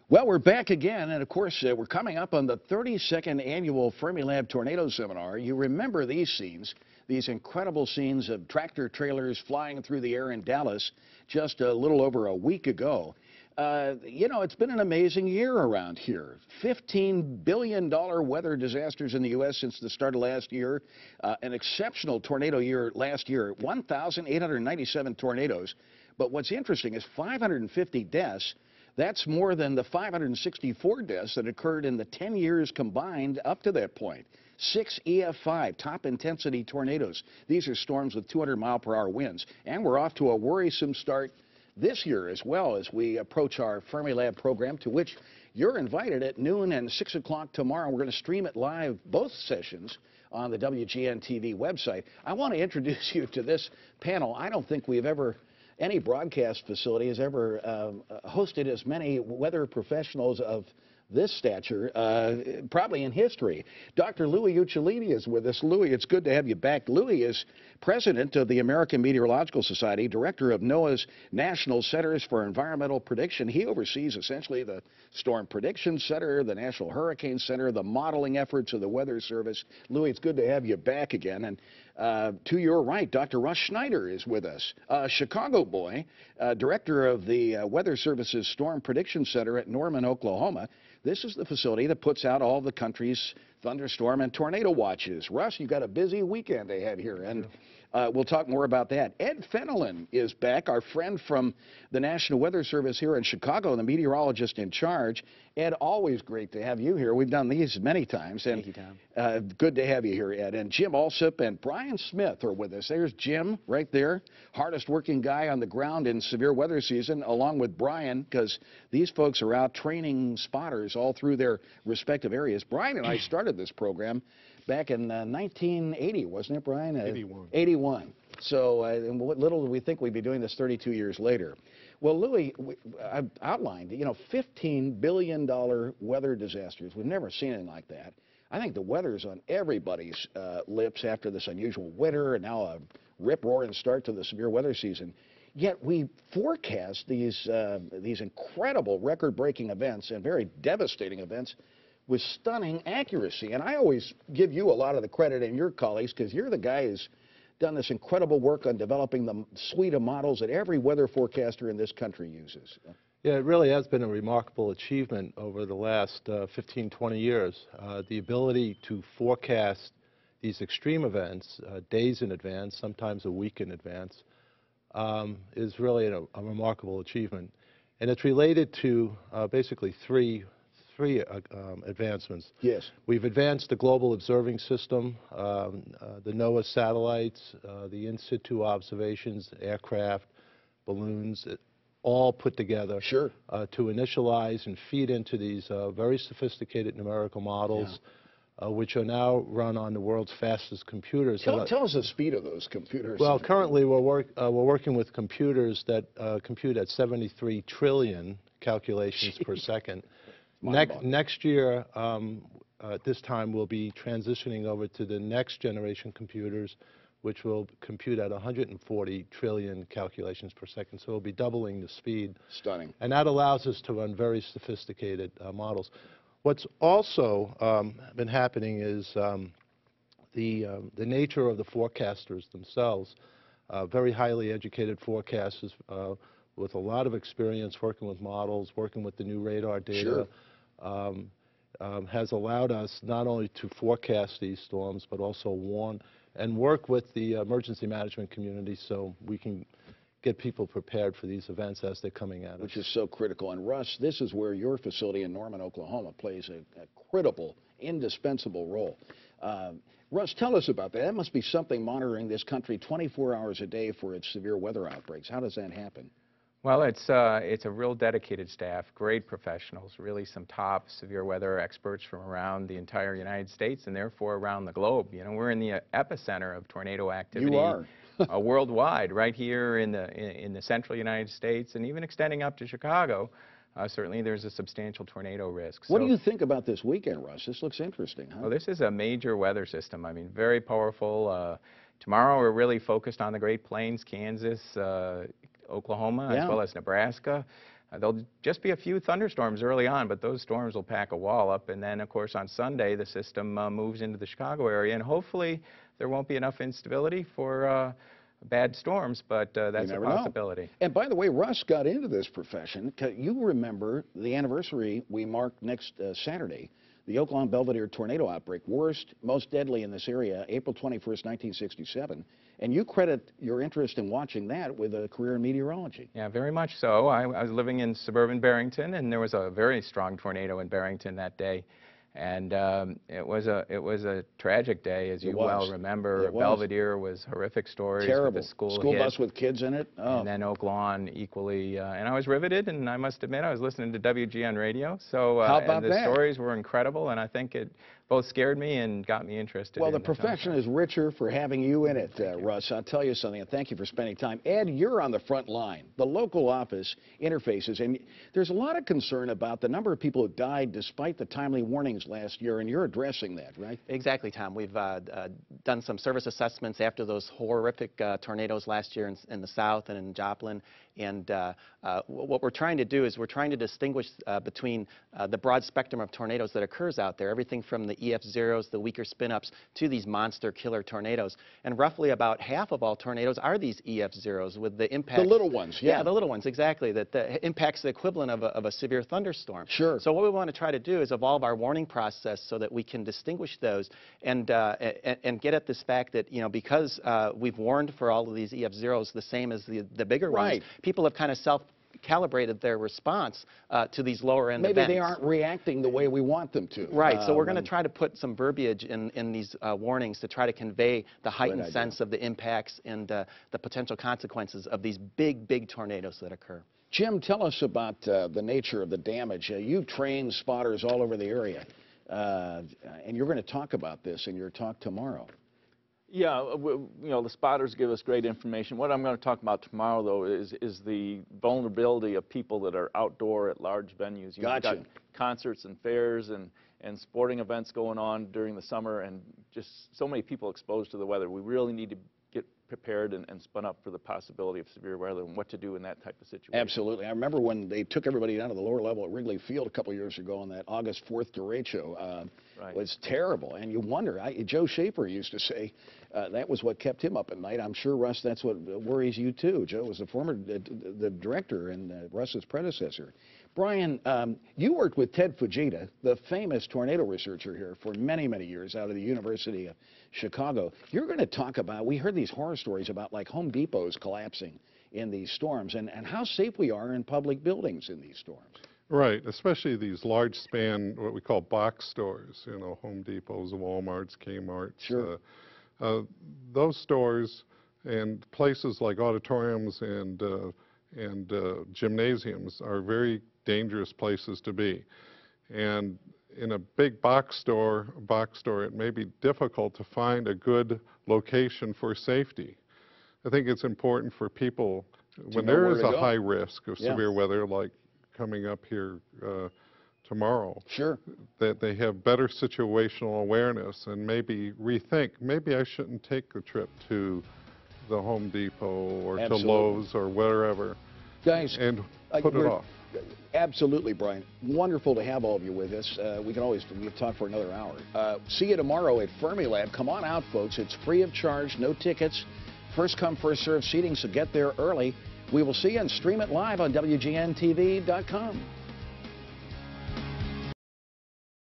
Well, we're back again, and of course, we're coming up on the 32nd annual Fermilab Tornado Seminar. You remember these scenes, these incredible scenes of tractor trailers flying through the air in Dallas just a little over a week ago. You know, it's been an amazing year around here. $15 billion weather disasters in the U.S. since the start of last year. An exceptional tornado year last year, 1,897 tornadoes. But what's interesting is 550 deaths. That's more than the 564 deaths that occurred in the 10 years combined up to that point. 6 EF5, top intensity tornadoes. These are storms with 200-mile-per-hour winds. And we're off to a worrisome start this year as well as we approach our Fermilab program, to which you're invited at noon and 6 o'clock tomorrow. We're going to stream it live, both sessions, on the WGN-TV website. I want to introduce you to this panel. I don't think any broadcast facility has ever hosted as many weather professionals of this stature, probably in history. Dr. Louis Uccellini is with us. Louis, it's good to have you back. Louis is president of the American Meteorological Society, director of NOAA's National Centers for Environmental Prediction. He oversees essentially the Storm Prediction Center, the National Hurricane Center, the modeling efforts of the Weather Service. Louis, it's good to have you back again. And to your right, Dr. Russ Schneider is with us, Chicago boy, director of the Weather Service's Storm Prediction Center at Norman, Oklahoma. This is the facility that puts out all the country's thunderstorm and tornado watches. Russ, you've got a busy weekend ahead here, and we'll talk more about that. Ed Fenelon is back, our friend from the National Weather Service here in Chicago, the meteorologist in charge. Ed, always great to have you here. We've done these many times. And, thank you, Tom. Good to have you here, Ed. And Jim Alsop and Brian Smith are with us. There's Jim right there, hardest working guy on the ground in severe weather season, along with Brian, because these folks are out training spotters all through their respective areas. Brian and I started this program back in 1980, wasn't it, Brian? 81. 81. So what little did we think we'd be doing this 32 years later. Well, Louis, I've outlined, you know, $15 billion weather disasters. We've never seen anything like that. I think the weather's on everybody's lips after this unusual winter and now a rip-roaring start to the severe weather season. Yet we forecast these incredible record-breaking events and very devastating events with stunning accuracy. And I always give you a lot of the credit and your colleagues, because you're the guy who's done this incredible work on developing the suite of models that every weather forecaster in this country uses. Yeah, it really has been a remarkable achievement over the last 15, 20 years. The ability to forecast these extreme events days in advance, sometimes a week in advance, is really a remarkable achievement. And it's related to basically three advancements. Yes. We've advanced the global observing system, the NOAA satellites, the in-situ observations, aircraft, balloons, all put together Sure. To initialize and feed into these very sophisticated numerical models, which are now run on the world's fastest computers. Tell us the speed of those computers. Well, currently we're working with computers that compute at 73 trillion calculations per second. Next year, at this time, we'll be transitioning over to the next generation computers, which will compute at 140 trillion calculations per second. So we'll be doubling the speed. Stunning. And that allows us to run very sophisticated models. What's also been happening is the nature of the forecasters themselves, very highly educated forecasters with a lot of experience working with models, working with the new radar data. Sure. Has allowed us not only to forecast these storms, but also warn and work with the emergency management community so we can get people prepared for these events as they're coming at us. Which is so critical. And Russ, this is where your facility in Norman, Oklahoma plays a critical, indispensable role. Russ, tell us about that. That must be something monitoring this country 24 hours a day for its severe weather outbreaks. How does that happen? Well, it's a real dedicated staff, great professionals, really some top severe weather experts from around the entire United States and therefore around the globe. You know, we're in the epicenter of tornado activity. You are. Worldwide, right here in the central United States and even extending up to Chicago. Certainly there's a substantial tornado risk. What do you think about this weekend, Russ? This looks interesting, huh? Well, this is a major weather system. I mean, very powerful. Tomorrow we're really focused on the Great Plains, Kansas, Oklahoma, as well as Nebraska. There'll just be a few thunderstorms early on, but those storms will pack a wall up. And then, of course, on Sunday, the system moves into the Chicago area. And hopefully, there won't be enough instability for bad storms, but that's a possibility. Know. And by the way, Russ got into this profession. You remember the anniversary we mark next Saturday, the Oaklawn Belvedere tornado outbreak, worst, most deadly in this area, April 21st, 1967. And you credit your interest in watching that with a career in meteorology. Yeah, very much so. I was living in suburban Barrington, and there was a very strong tornado in Barrington that day. And it was a tragic day, as you well remember. Belvedere was horrific stories. Terrible. With the school bus with kids in it. Oh. And then Oaklawn equally. And I was riveted, and I must admit I was listening to WGN radio. So how about and the stories were incredible, and I think it both scared me and got me interested. Well, the profession is richer for having you in it, Russ. I'll tell you something, and thank you for spending time. Ed, you're on the front line. The local office interfaces, and there's a lot of concern about the number of people who died despite the timely warnings last year, and you're addressing that, right? Exactly, Tom. We've done some service assessments after those horrific tornadoes last year in the South and in Joplin. And what we're trying to do is we're trying to distinguish between the broad spectrum of tornadoes that occurs out there, everything from the EF0s, the weaker spin-ups, to these monster killer tornadoes. And roughly about half of all tornadoes are these EF0s with the impact. The little ones, yeah. Yeah, the little ones, exactly. That impacts the equivalent of a severe thunderstorm. Sure. So what we want to try to do is evolve our warning process so that we can distinguish those and get at this fact that, you know, because we've warned for all of these EF0s the same as the bigger ones, people have kind of self-calibrated their response to these lower-end events. Maybe they aren't reacting the way we want them to. Right. So we're going to try to put some verbiage in these warnings to try to convey the heightened sense of the impacts and the potential consequences of these big tornadoes that occur. Jim, tell us about the nature of the damage. You've trained spotters all over the area, and you're going to talk about this in your talk tomorrow. Yeah, you know, the spotters give us great information. What I'm going to talk about tomorrow, though, is the vulnerability of people that are outdoor at large venues. You've got concerts and fairs and sporting events going on during the summer, and just so many people exposed to the weather. We really need to get prepared and spun up for the possibility of severe weather and what to do in that type of situation. Absolutely. I remember when they took everybody down to the lower level at Wrigley Field a couple of years ago on that August 4th derecho. It was terrible. And you wonder, Joe Schaefer used to say that was what kept him up at night. I'm sure, Russ, that's what worries you too. Joe was the former the director and Russ's predecessor. Brian, you worked with Ted Fujita, the famous tornado researcher here, for many, many years out of the University of Chicago. You're going to talk about, we heard these horror stories about like Home Depots collapsing in these storms and how safe we are in public buildings in these storms. Right, especially these large span, what we call box stores, you know, Home Depots, Walmarts, Kmarts. Sure. Those stores and places like auditoriums and gymnasiums are very dangerous places to be. And in a big box store, it may be difficult to find a good location for safety. I think it's important for people, when there is a high risk of severe weather like coming up here tomorrow, that they have better situational awareness and maybe rethink, maybe I shouldn't take the trip to the Home Depot or to Lowe's or wherever, guys, and put it off. Absolutely, Brian. Wonderful to have all of you with us. We can talk for another hour. See you tomorrow at Fermilab. Come on out, folks. It's free of charge, no tickets. First come, first served seating, so get there early. We will see you and stream it live on WGNTV.com.